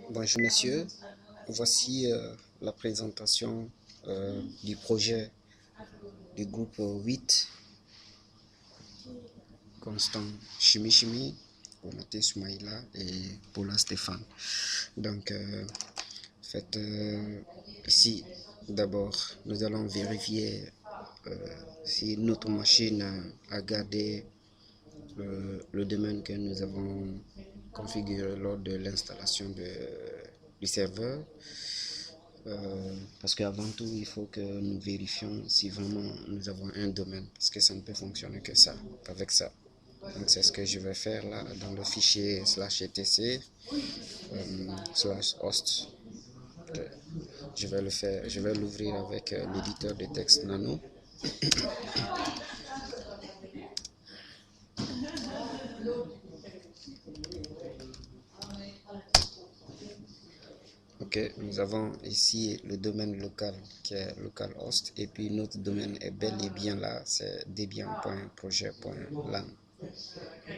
Bonjour messieurs, voici la présentation du projet du groupe 8, Constant Chimie Chimie, Onaté Soumaïla et Paula Stéphane. Donc, ici, d'abord, nous allons vérifier si notre machine a gardé le domaine que nous avons configuré lors de l'installation du serveur. Parce qu'avant tout, il faut que nous vérifions si vraiment nous avons un domaine, parce que ça ne peut fonctionner que ça, avec ça. Donc c'est ce que je vais faire là dans le fichier /etc /host. Okay. Je vais l'ouvrir avec l'éditeur de texte Nano. Ok, nous avons ici le domaine local qui est localhost et puis notre domaine est bel et bien là, c'est debian.projet.lan.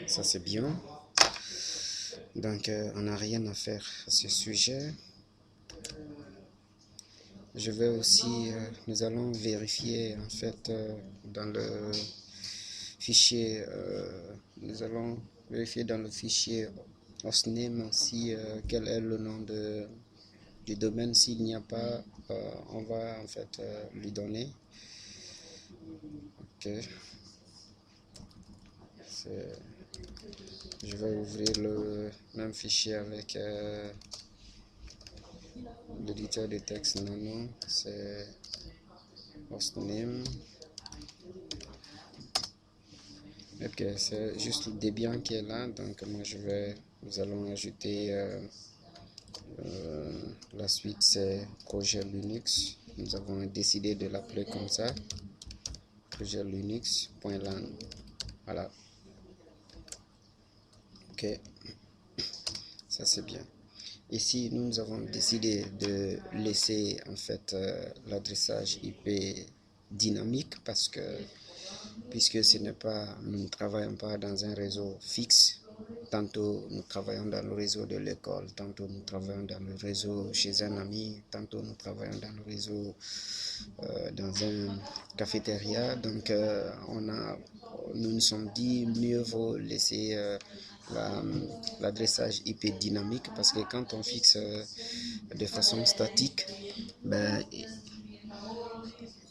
Ça c'est bien. Donc on n'a rien à faire à ce sujet. Je vais aussi, nous allons vérifier en fait dans le fichier, nous allons vérifier dans le fichier hostname aussi quel est le nom du domaine. S'il n'y a pas, on va en fait lui donner. Ok. Je vais ouvrir le même fichier avec l'éditeur de texte Nano, c'est hostname. Ok, c'est juste le Debian qui est là, donc moi nous allons ajouter la suite, c'est projet Linux. Nous avons décidé de l'appeler comme ça, projet Linux.lan. Voilà. Ok, ça c'est bien. Ici, nous avons décidé de laisser en fait l'adressage IP dynamique parce que puisque nous ne travaillons pas dans un réseau fixe. Tantôt nous travaillons dans le réseau de l'école, tantôt nous travaillons dans le réseau chez un ami, tantôt nous travaillons dans le réseau dans une cafétéria. Donc nous nous sommes dit mieux vaut laisser l'adressage IP dynamique parce que quand on fixe de façon statique, ben,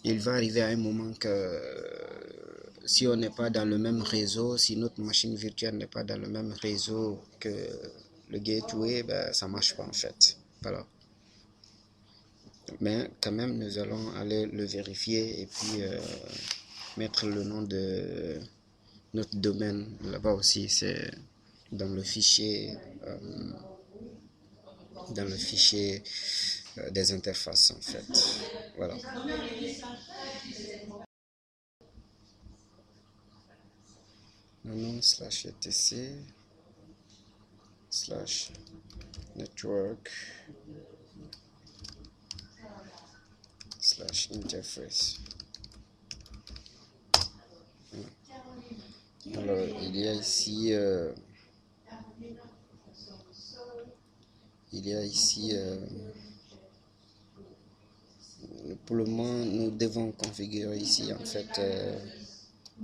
il va arriver à un moment que si on n'est pas dans le même réseau, si notre machine virtuelle n'est pas dans le même réseau que le gateway, ben, ça ne marche pas en fait. Voilà. Mais quand même, nous allons aller le vérifier et puis mettre le nom de notre domaine là-bas aussi. C'est dans le fichier, des interfaces en fait. Voilà. nano/etc /network /interface. Alors, il y a ici, pour le moment, nous devons configurer ici en fait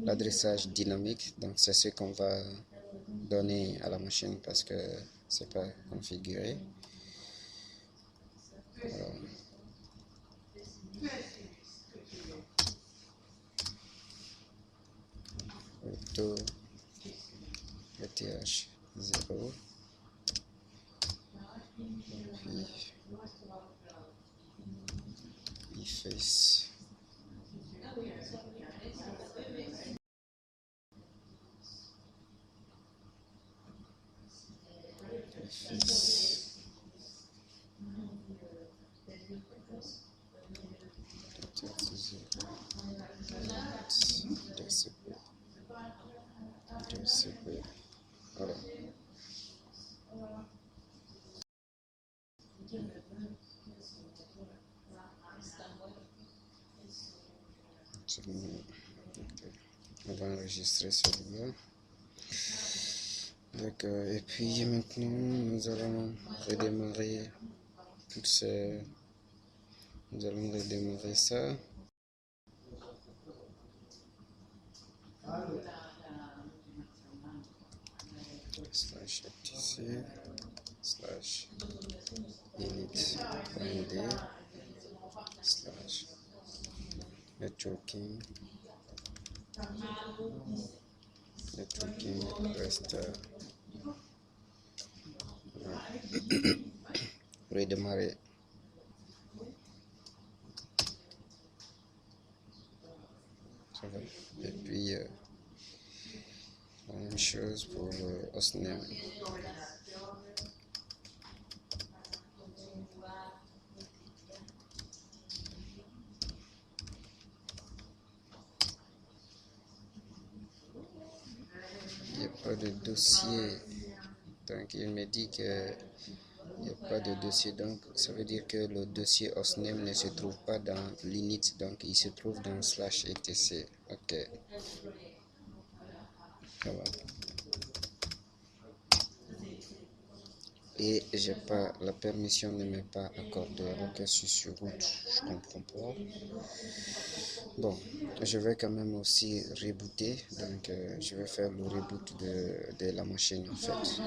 l'adressage dynamique. Donc, c'est ce qu'on va donner à la machine parce que c'est pas configuré. Alors, auto ETH 0 puis face. Voilà. On va enregistrer celui-là. D'accord. Et puis maintenant, nous allons redémarrer toutes ces... Nous allons redémarrer ça. Slash etc slash init.d slash networking reste redémarrer. Ça va. Et puis la même chose pour le hostname. Il n'y a pas de dossier, donc il me dit que il n'y a pas de dossier, donc ça veut dire que le dossier hostname ne se trouve pas dans l'init, donc il se trouve dans slash etc. Ok, ça va. Et j'ai pas, la permission ne m'est pas accordée, alors que je suis sur route, je comprends pas. Bon, je vais quand même aussi rebooter, donc je vais faire le reboot de la machine en fait,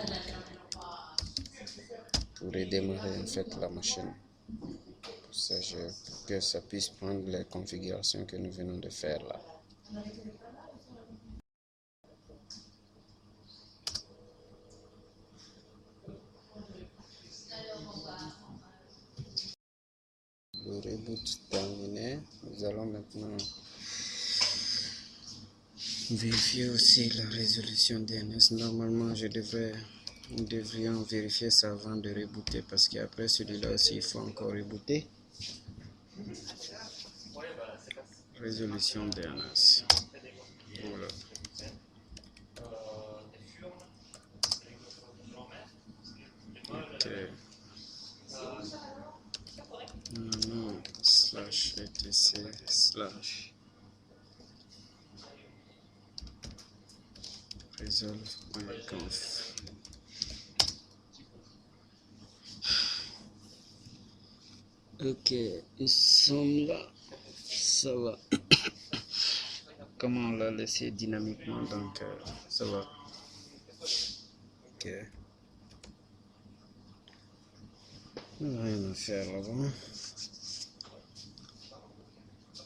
pour redémarrer en fait la machine, pour ça pour que ça puisse prendre les configurations que nous venons de faire là. Le reboot terminé, nous allons maintenant vérifier aussi la résolution DNS. Normalement, nous devrions vérifier ça avant de rebooter, parce qu'après celui-là aussi, il faut encore rebooter. Résolution DNS. Voilà. Ok. Non, slash etc slash resolve.conf. Ok, nous sommes là. Ça va. Comment on l'a laissé dynamiquement, donc ça va. Ok. Rien à faire là-bas.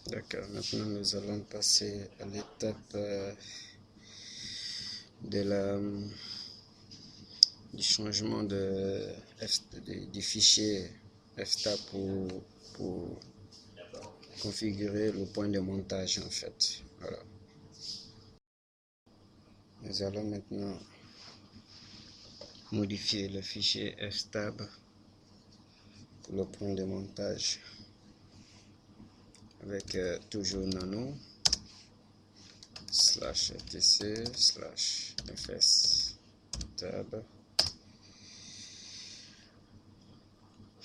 D'accord, maintenant nous allons passer à l'étape du changement du fichier fstab pour configurer le point de montage en fait. Voilà. Nous allons maintenant modifier le fichier fstab pour le point de montage avec toujours nano slash etc slash fs tab.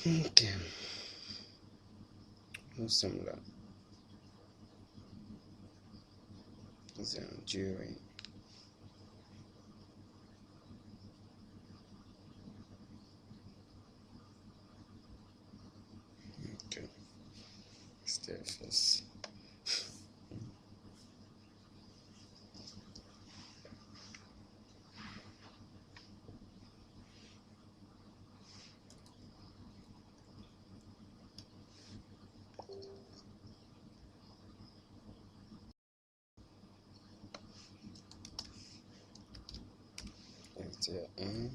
Ok, nous sommes là. During. Ok, STFS. FTR1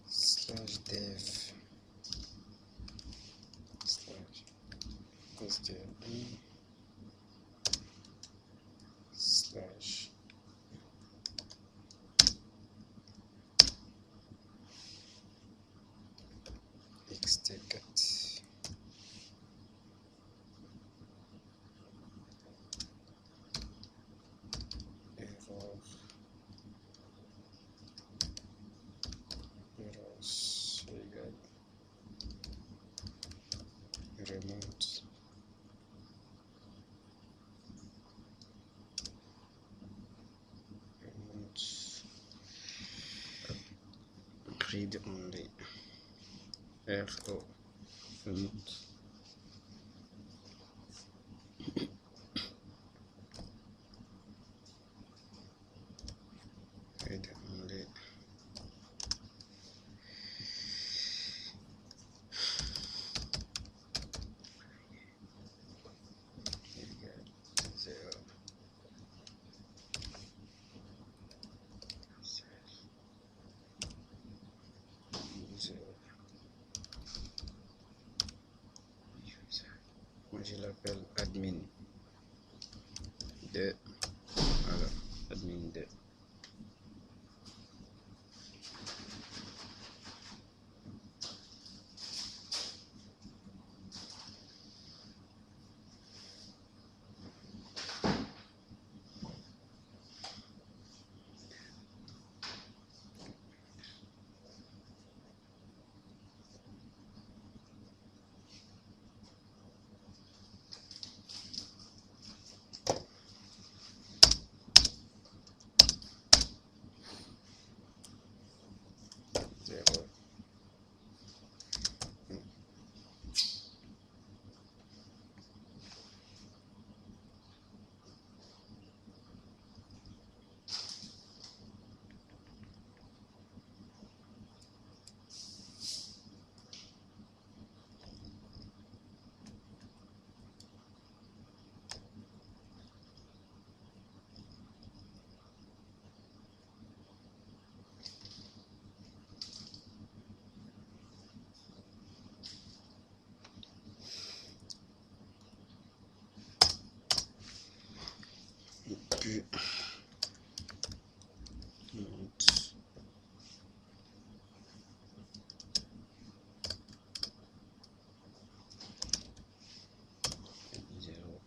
slash dev slash STR1 slash xt4 errors remote read only. RO. Remote. Read only. Zero. Zero. Moi je l'appelle admin 2. Voilà, admin 2. Zero. Puis monte. Zero.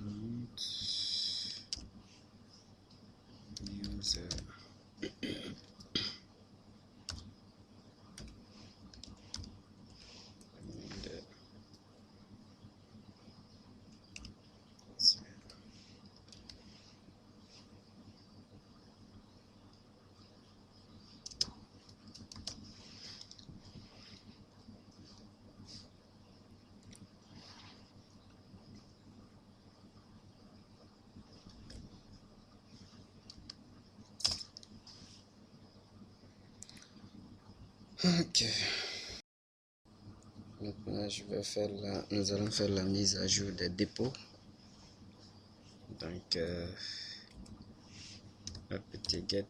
Monte. User. Ok. Maintenant, nous allons faire la mise à jour des dépôts. Donc, petit get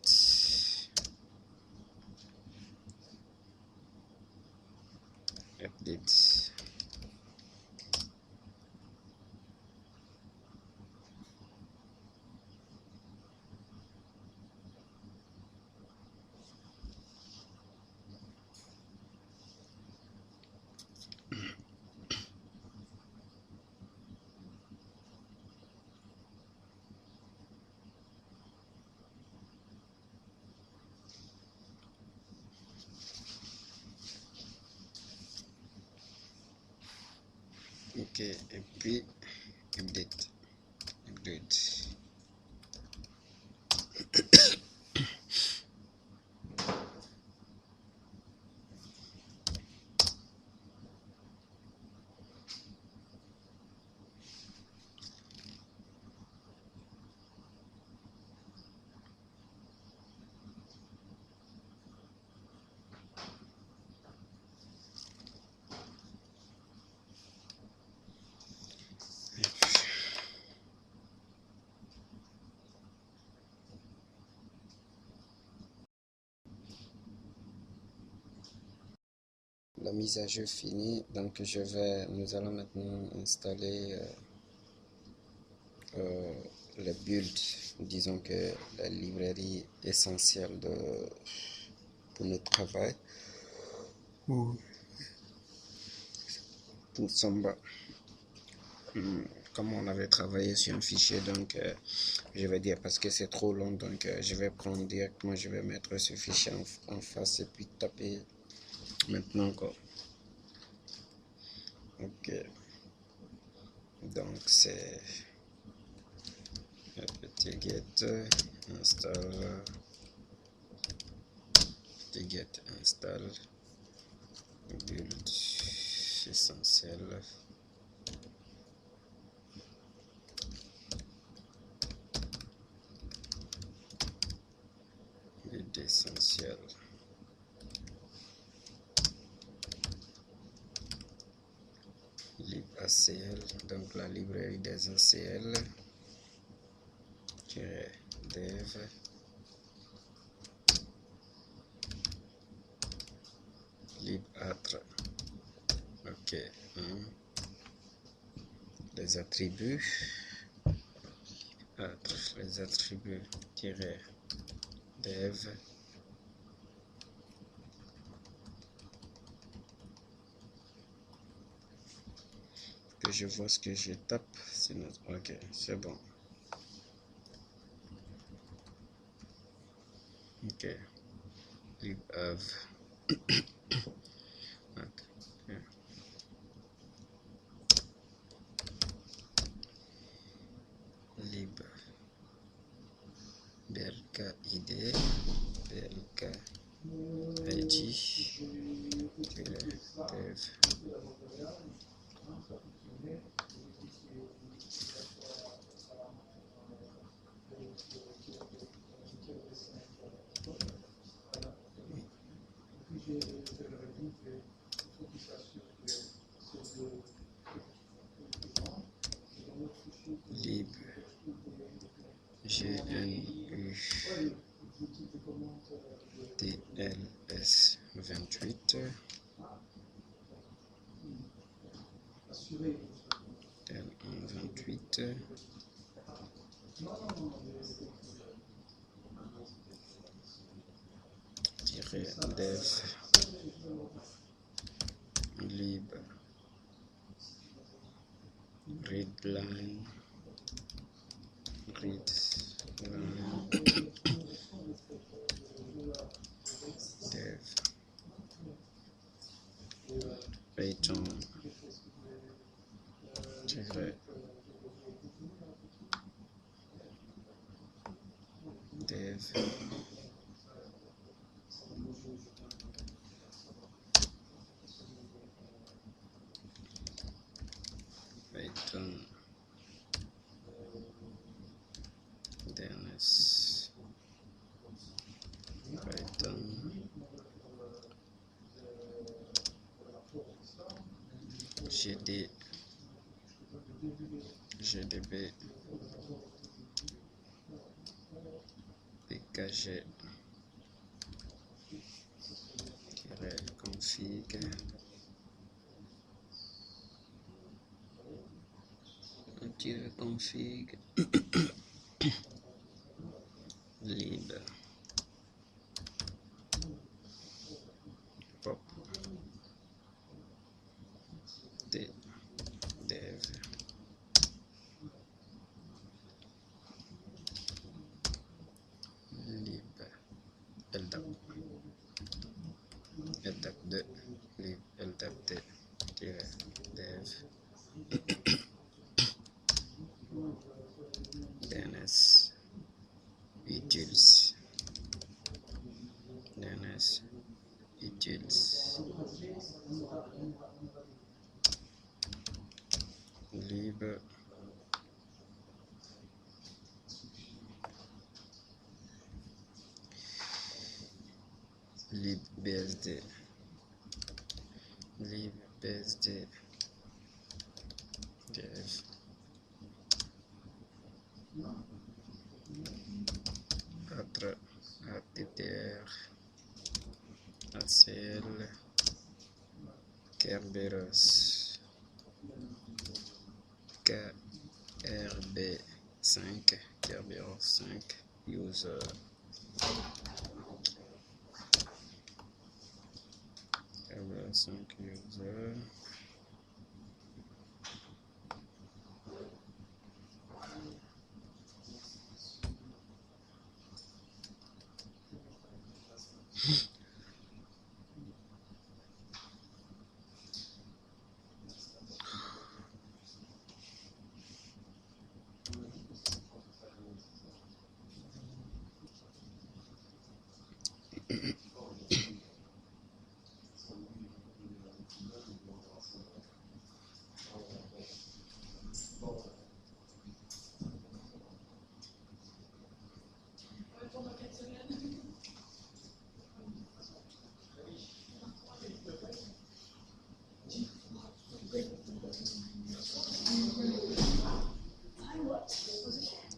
update. Ok, et puis update. Update. La mise à jour finie, donc nous allons maintenant installer les builds, disons que la librairie essentielle pour notre travail. Pour Samba. Comme on avait travaillé sur un fichier, donc je vais dire parce que c'est trop long, donc je vais prendre directement, je vais mettre ce fichier en face et puis taper maintenant quoi. Ok, donc c'est un petit get install get install build essentiel build essentiel libACL, donc la librairie des ACL dev libAttre. Ok, les attributs les attributs dev que je vois ce que je tape, sinon ok, c'est bon. Ok, libav okay. Lib blk id blk id dev lib gnu tls 28 L28 dev lib readline dev Python dev Python DNS Python gdb pkg config config lib pop dev lib ldap ldap2 lib ldap2 dev dns utils lib libbsd dev attr attr acl kerberos krb5 kerberos 5 user kerberos 5 user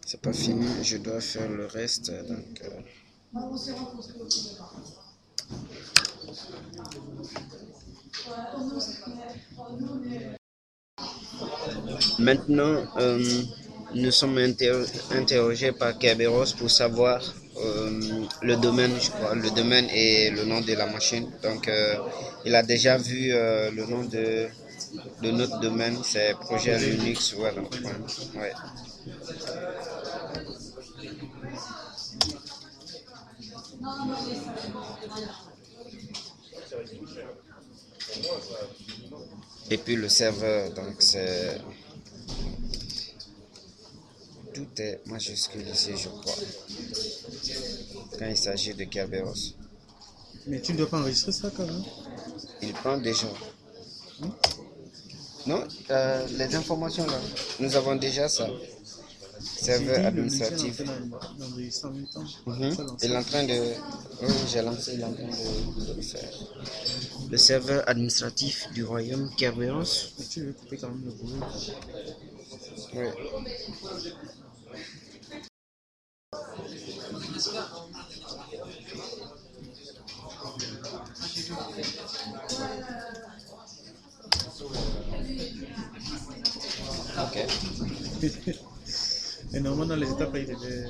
c'est pas fini, je dois faire le reste. Donc, maintenant, nous sommes interrogés par Kerberos pour savoir le domaine, je crois, le domaine et le nom de la machine. Donc, il a déjà vu le nom de notre domaine, c'est projet Linux. Voilà. Ouais. Et puis le serveur, donc c'est... Tout est majuscule ici, je crois, quand il s'agit de Kerberos. Mais tu ne dois pas enregistrer ça quand même. Il prend déjà. Non, les informations là, nous avons déjà ça. Serveur administratif. Il est en train de... Oui, j'ai lancé, il est en train de le faire. Le serveur administratif du royaume Kerberos. Tu veux couper quand même le bruit. Oui. Ok. Et normalement, dans les étapes, il devait...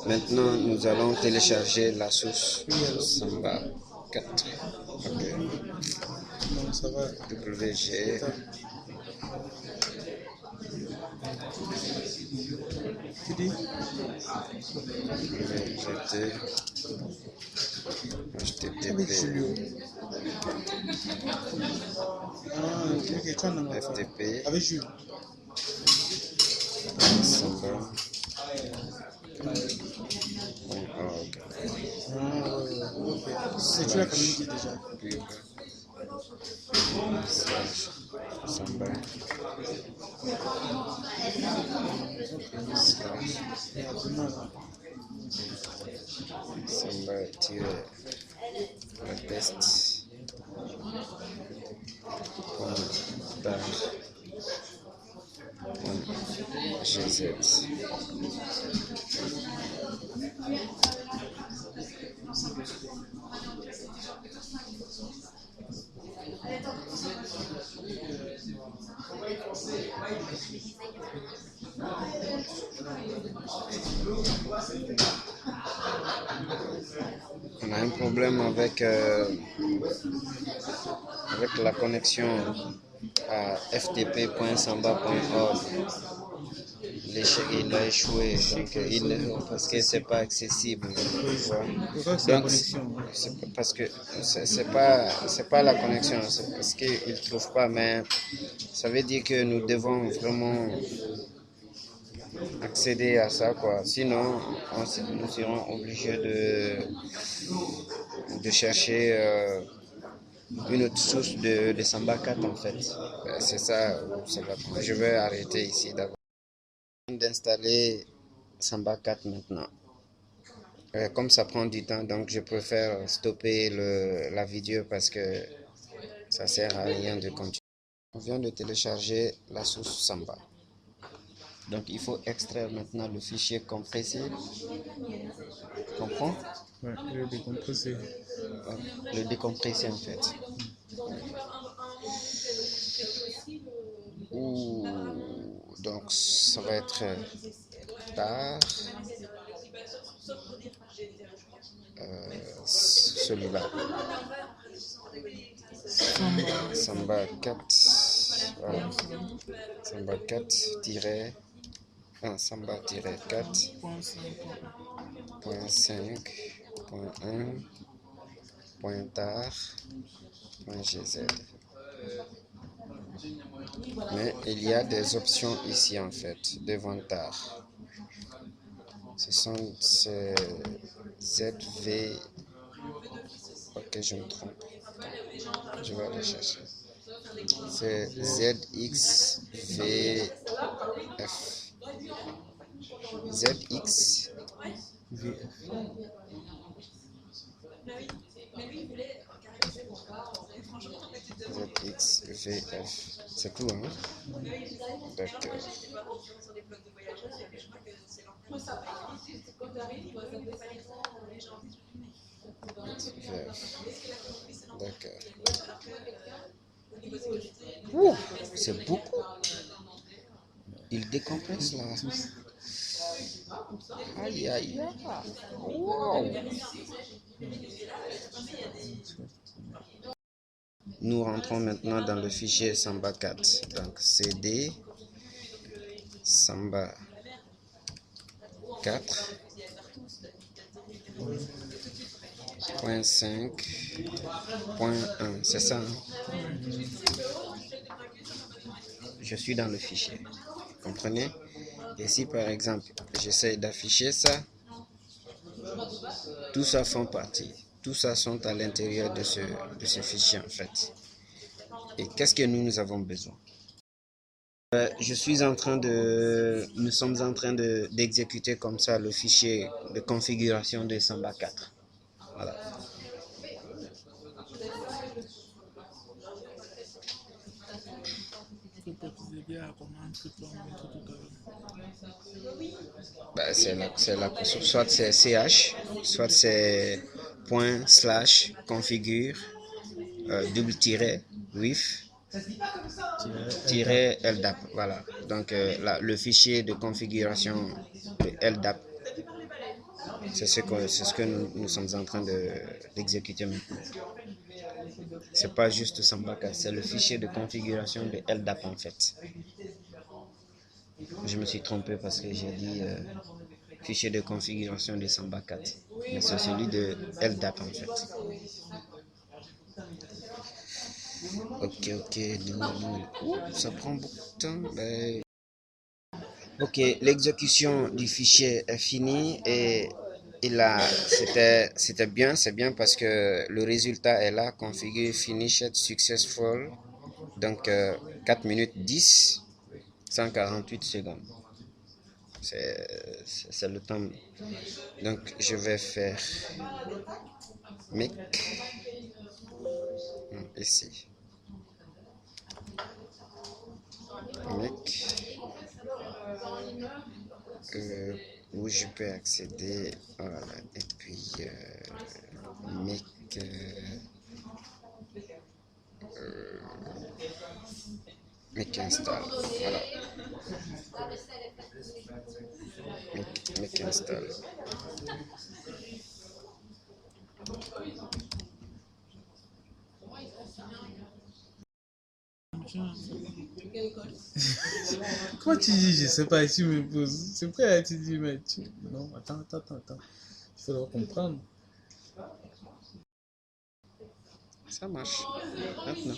Maintenant, nous allons télécharger la source Samba 4. Ok. Non, ça va. WG. Tu dis WGT. avec HTTP. Julio. Ah, ok, tu en as marre. FTP. Avec Julio. Samba. .org. Ah, ok. Et tu l'as quand même dit déjà. Pub. Slash Samba. Slash Samba-test. GZ. On a un problème avec la connexion à ftp.samba.org. Il a échoué donc parce que c'est pas accessible. Donc c'est parce que c'est pas la connexion, c'est parce qu'il trouve pas, mais ça veut dire que nous devons vraiment accéder à ça, quoi. Sinon nous serons obligés de chercher une autre source de Samba 4 en fait. C'est ça, je vais arrêter ici d'abord d'installer Samba 4 maintenant. Comme ça prend du temps, donc je préfère stopper la vidéo parce que ça sert à rien de continuer. On vient de télécharger la source Samba. Donc il faut extraire maintenant le fichier compressé. Comprends? Ouais, le décompresser. Le décompresser en fait. Donc ça va être par celui-là. Samba 4. Voilà. Samba 4 Samba 4.5.1.tar.gz. Mais il y a des options ici en fait devant tar. Ce sont ces ZV. Ok, je me trompe. Je vais aller chercher. C'est ZXVF. ZXVF. ZX, VF. C'est tout, hein? D'accord. VF. D'accord. Ouh, c'est beaucoup. Il décompresse là. Aïe, aïe, aïe. Wow. Nous rentrons maintenant dans le fichier Samba 4. Donc CD Samba 4 .5.1, c'est ça, hein? Je suis dans le fichier, vous comprenez? Et si par exemple j'essaie d'afficher ça, tout ça font partie, tout ça sont à l'intérieur de ce fichier en fait. Et qu'est-ce que nous avons besoin? Nous sommes en train d'exécuter comme ça le fichier de configuration de Samba 4. Voilà. Ben, soit c'est ch, soit c'est ./configure double tiret wif LDAP. Voilà. Donc le fichier de configuration de LDAP, c'est ce que nous sommes en train d'exécuter maintenant. C'est pas juste Samba 4, c'est le fichier de configuration de LDAP en fait. Je me suis trompé parce que j'ai dit fichier de configuration de Samba 4, mais c'est celui de LDAP en fait. Ok, ça prend beaucoup de temps. Ben... Ok, l'exécution du fichier est finie et là, c'était bien, c'est bien parce que le résultat est là, configure finished successful, donc 4 minutes 10, 148 secondes. C'est le temps. Donc je vais faire make ici. Make où je peux accéder, voilà, et puis make make install, voilà, make install. Quand tu dis, je sais pas, tu me poses. C'est pourquoi tu dis, mais tu. Non, attends. Il faudra comprendre. Ça marche maintenant.